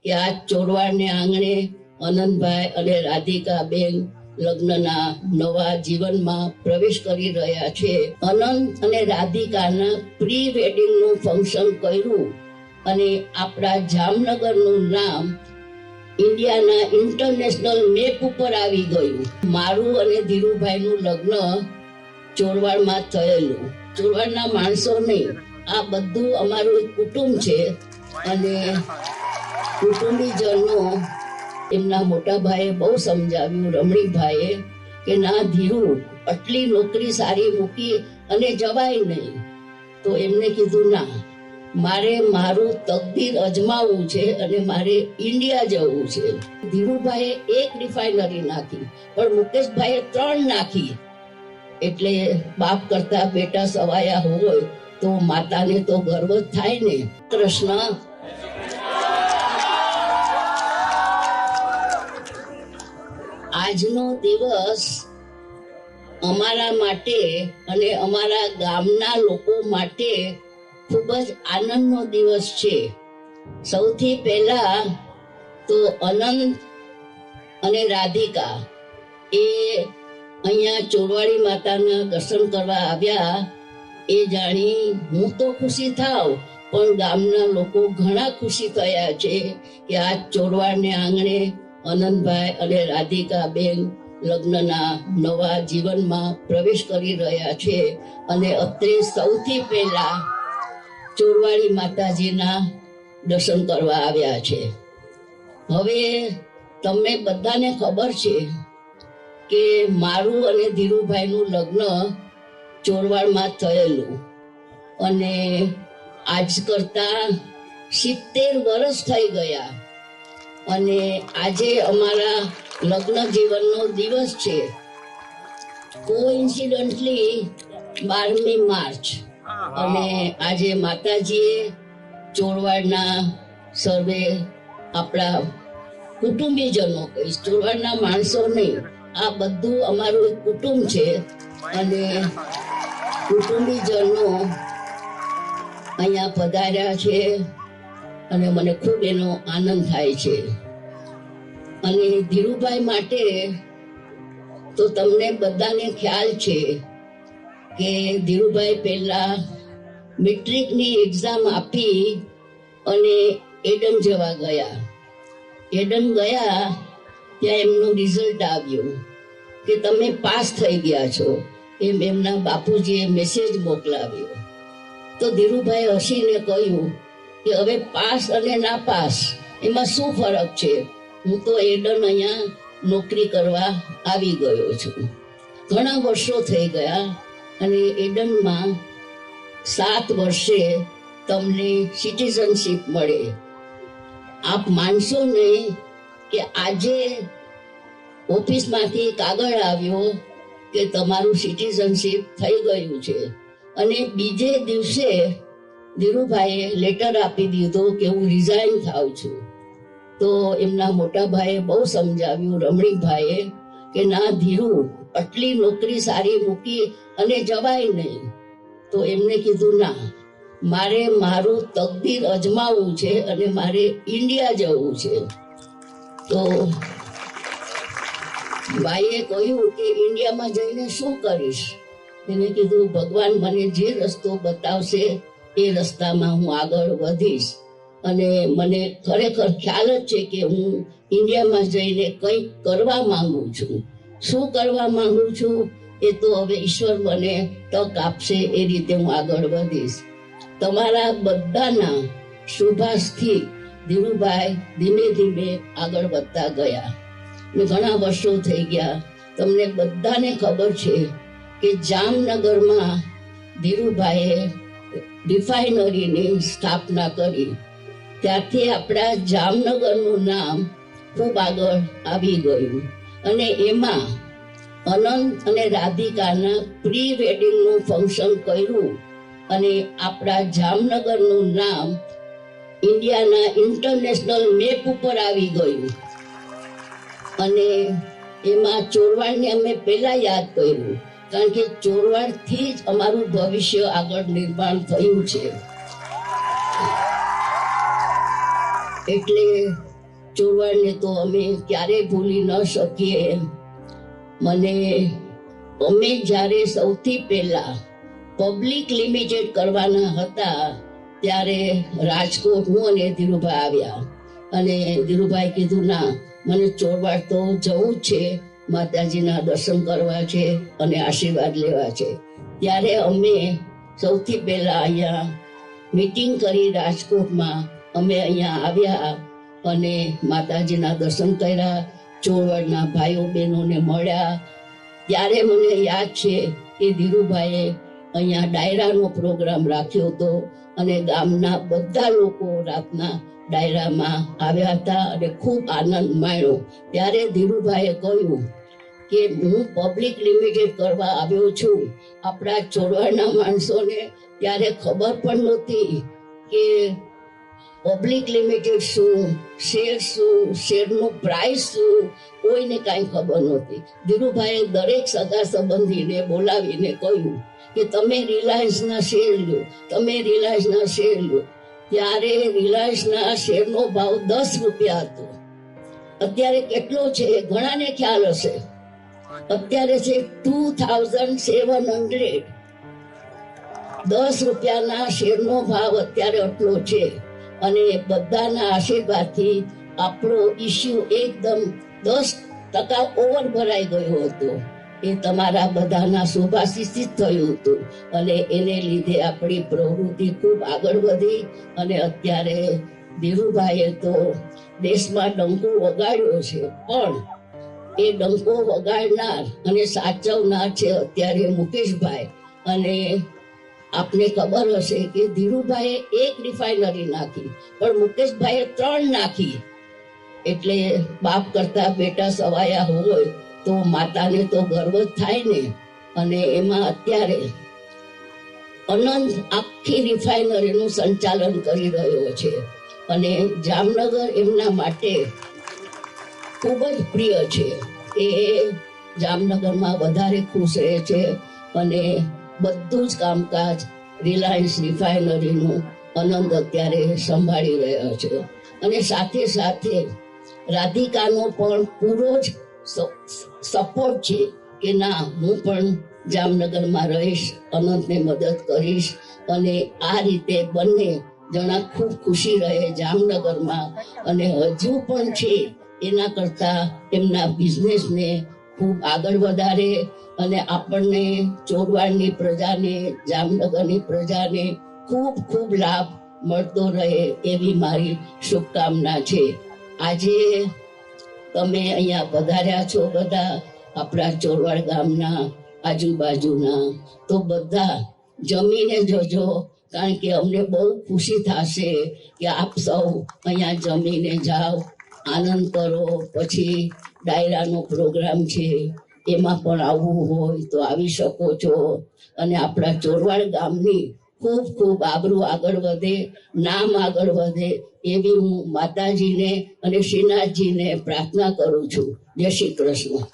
કે આ ચોરવાડને આંગણે અનંતભાઈ અને રાધિકાબેન લગ્નના નવા જીવનમાં પ્રવેશ કરી રહ્યા છે. અનંત અને રાધિકાના પ્રી વેડિંગનું ફંક્શન કર્યું અને આપણા જામનગરનું નામ ઇન્ડિયાના ઇન્ટરનેશનલ મેપ ઉપર આવી ગયું. મારું અને ધીરુભાઈનું લગ્ન ચોરવાડમાં થયેલું. ચોરવાડના માણસો નહીં, આ બધું અમારું એક કુટુંબ છે. અને કુટુંબીજનો એમના મોટા ભાઈએ બહુ સમજાવ્યું, રમણીભાઈએ, કે ના ધીરુ, આટલી નોકરી સારી મૂકી અને જવાય નહીં. તો એમને કીધું ના, મારે મારું તકદીર અજમાવવું છે અને મારે ઇન્ડિયા જવું છે. ધીરુભાઈએ 1 રિફાઇનરી નાખી, પણ મુકેશભાઈએ 3 નાખી. એટલે બાપ કરતા બેટા સવાયા હોય તો માતાને તો ગર્વ જ થાય ને. કૃષ્ણ. આજનો દિવસ અમારા માટે અને અમારા ગામના લોકો માટે ખૂબ જ આનંદનો દિવસ છે. સૌથી પહેલા તો અનંત અને રાધિકા એ અહીંયા ચોરવાડી માતાના દર્શન કરવા આવ્યા. એ જાણી હું તો ખુશી થાવ, પણ ગામના લોકો ઘણા ખુશી થયા છે કે આ ચોરવાડને આંગણે અનંતભાઈ અને રાધિકાબેન લગ્નના નવા જીવનમાં પ્રવેશ કરી રહ્યા છે. અને અત્રે સૌથી પહેલા ચોરવાડી માતાજીના દર્શન કરવા આવ્યા છે. હવે તમને બધાને ખબર છે કે મારું અને ધીરુભાઈનું લગ્ન ચોરવાડમાં થયેલું અને આજ કરતા 70 વર્ષ થઈ ગયા. અને આજે અમારા લગ્ન જીવનનો દિવસ છે. કોઇન્સિડન્ટલી 12મી માર્ચ. અને આજે માતાજીએ ચોરવાડના સર્વે આપણા કુટુંબીજનો, ચોરવાડના માણસો નહીં, આ બધું અમારું એક કુટુંબ છે. અને કુટુંબીજનો અહીંયા પધાર્યા છે અને મને ખૂબ એનો આનંદ થાય છે. અને ધીરુભાઈ માટે તો તમને બધાને ખ્યાલ છે કે ધીરુભાઈ પહેલા મેટ્રિકની એક્ઝામ આપી અને એડન જવા ગયા. એડન ગયા ત્યાં એમનું રિઝલ્ટ આવ્યું કે તમે પાસ થઈ ગયા છો, એમ એમના બાપુજીએ મેસેજ મોકલાવ્યો. તો ધીરુભાઈ હસીને કહ્યું કે હવે પાસ અને ના પાસ એમાં શું ફરક છે, હું તો એડન અહીંયા નોકરી કરવા આવી ગયો છું. ઘણા વર્ષો થઈ ગયા અને એડનમાં 7 વર્ષે તમને સિટીઝનશીપ મળે. આપ માનશો નહીં કે આજે ઓફિસમાંથી કાગળ આવ્યો કે તમારું સિટીઝનશીપ થઈ ગયું છે. અને બીજે દિવસે ધીરુભાઈએ લેટર આપી દીધો કે હું રિઝાઇન થાઉં છું. તો એમના મોટા ભાઈએ બહુ સમજાવ્યું, રમણીભાઈએ, કે ના ધીરુ, આટલી નોકરી સારી મૂકી અને જવાય નહીં. તો એમને કીધું ના, મારે મારું તકદીર અજમાવવું છે અને મારે ઇન્ડિયા જવું છે. તો ભાઈએ કહ્યું કે ઇન્ડિયામાં જઈને શું કરીશ? એને કીધું ભગવાન મને જે રસ્તો બતાવશે એ રસ્તામાં હું આગળ વધીશ. અને મને ખરેખર ખ્યાલ જ છે કે હું ઇન્ડિયામાં જઈને કંઈક કરવા માંગુ છું. શું કરવા માંગુ છું એ તો હવે ઈશ્વર મને તક આપશે, એ રીતે હું આગળ વધીશ. તમારા બધાના શુભાશથી ધીરુભાઈ ધીમે ધીમે આગળ વધતા ગયા. ઘણા વર્ષો થઈ ગયા. તમને બધાને ખબર છે કે જામનગરમાં ધીરુભાઈએ રિફાઇનરીની સ્થાપના કરી. ત્યારથી આપણા જામનગરનું નામ ખૂબ આગળ આવી ગયું. અને એમાં અનંત અને રાધિકાના પ્રી વેડિંગનું ફંક્શન કર્યું અને આપણા જામનગરનું નામ ઇન્ડિયાના ઇન્ટરનેશનલ મેપ ઉપર આવી ગયું. અને એમાં ચોરવાડને અમે પહેલા યાદ કર્યું, કારણ કે ચોરવાડથી જ અમારું ભવિષ્ય આગળ નિર્માણ થયું છે. એટલે ચોરવાડને તો અમે ક્યારેય ભૂલી ન શકીએ. અમે જ્યારે સૌથી પહેલા પબ્લિક લિમિટેડ કરવાના હતા ત્યારે રાજકોટ હું અને ધીરુભાઈ આવ્યા અને ધીરુભાઈ કીધું ના, મને ચોરવાડ તો જવું જ છે, માતાજીના દર્શન કરવા છે અને આશીર્વાદ લેવા છે. ત્યારે અમે સૌથી પહેલા અહીંયા મીટિંગ કરી રાજકોટમાં. અમે અહીંયા આવ્યા અને માતાજીના દર્શન કર્યા, ચોરવાડના ભાઈઓ બહેનોને મળ્યા. ત્યારે મને યાદ છે કે ધીરુભાઈએ અહીંયા ડાયરાનો પ્રોગ્રામ રાખ્યો હતો અને ગામના બધા લોકો રાતના ડાયરામાં આવ્યા હતા અને ખૂબ આનંદ માણ્યો. ત્યારે ધીરુભાઈએ કહ્યું કે હું પબ્લિક લિમિટેડ કરવા આવ્યો છું. આપણા ચોરવાડના માણસોને ત્યારે ખબર પણ નહોતી કે પબ્લિક લિમિટેડ શું, શેરનું પ્રાઇસ શું, કોઈને કાંઈ ખબર નહોતી. ધીરુભાઈએ દરેક સગા સંબંધીને બોલાવીને કહ્યું કે તમે રિલાયન્સના શેર લો, તમે રિલાયન્સના શેર લો. ત્યારે રિલાયન્સના શેરનો ભાવ 10 રૂપિયા હતો. અત્યારે કેટલો છે ઘણાને ખ્યાલ હશે. અત્યારે છે 2700. 10 રૂપિયાના શેરનો ભાવ અત્યારે આટલો છે અને બધાના આશીર્વાદથી આપણો ઇસ્યુ એકદમ 10% ઓવર ભરાઈ ગયો હતો. એ તમારા બધાના શુભાશીષથી જ થયું હતું અને એને લીધે આપણી પ્રવૃત્તિ ખૂબ આગળ વધી અને અત્યારે ધીરુભાઈએ તો દેશમાં ડંકો વગાડ્યો છે, પણ એ ડંકો વગાડનાર અને સાચવનાર છે અત્યારે મુકેશભાઈ. અને આપને ખબર હશે કે ધીરુભાઈએ 1 રિફાઇનરી નાખી પણ મુકેશભાઈએ 3 નાખી. એટલે બાપ કરતા બેટા સવાયા હોય તો માતાને તો ગર્વ જ થાય ને. અને એમાં અત્યારે અનંત આખી રિફાઇનરીનું સંચાલન કરી રહ્યો છે અને જામનગર એમના માટે ખૂબ જ પ્રિય છે. એ જામનગરમાં વધારે ખુશ રહે છે અને બધું જ કામકાજ રિલાયન્સ રિફાઇનરીનું આનંદ અત્યારે સંભાળી રહ્યા છે. અને સાથે સાથે રાધિકાનો પણ પૂરો જ સપોર્ટ છે કે ના, હું પણ જામનગરમાં રહીશ, અનંતને મદદ કરીશ અને આ રીતે બંને જણા ખૂબ ખુશી રહે જામનગરમાં અને હજુ પણ છે એના કરતા એમના બિઝનેસને ખૂબ આગળ વધારે અને આપણને ચોરવાડની પ્રજાને, જામનગરની પ્રજાને ખૂબ ખૂબ લાભ મળતો રહે એવી મારી શુભકામના છે. આજે તમે અહીંયા પધાર્યા છો બધા આપણા ચોરવાડ ગામના આજુબાજુના, તો બધા જમીને જજો, કારણ કે અમને બહુ ખુશી થશે કે આપ સૌ અહીંયા જમીને જાઓ, આનંદ કરો. પછી ડાયરાનો પ્રોગ્રામ છે એમાં પણ આવવું હોય તો આવી શકો છો અને આપણા ચોરવાડ ગામની ખૂબ ખૂબ આબરૂ આગળ વધે, નામ આગળ વધે એવી હું માતાજીને અને શ્રીનાથજીને પ્રાર્થના કરું છું. જય શ્રી કૃષ્ણ.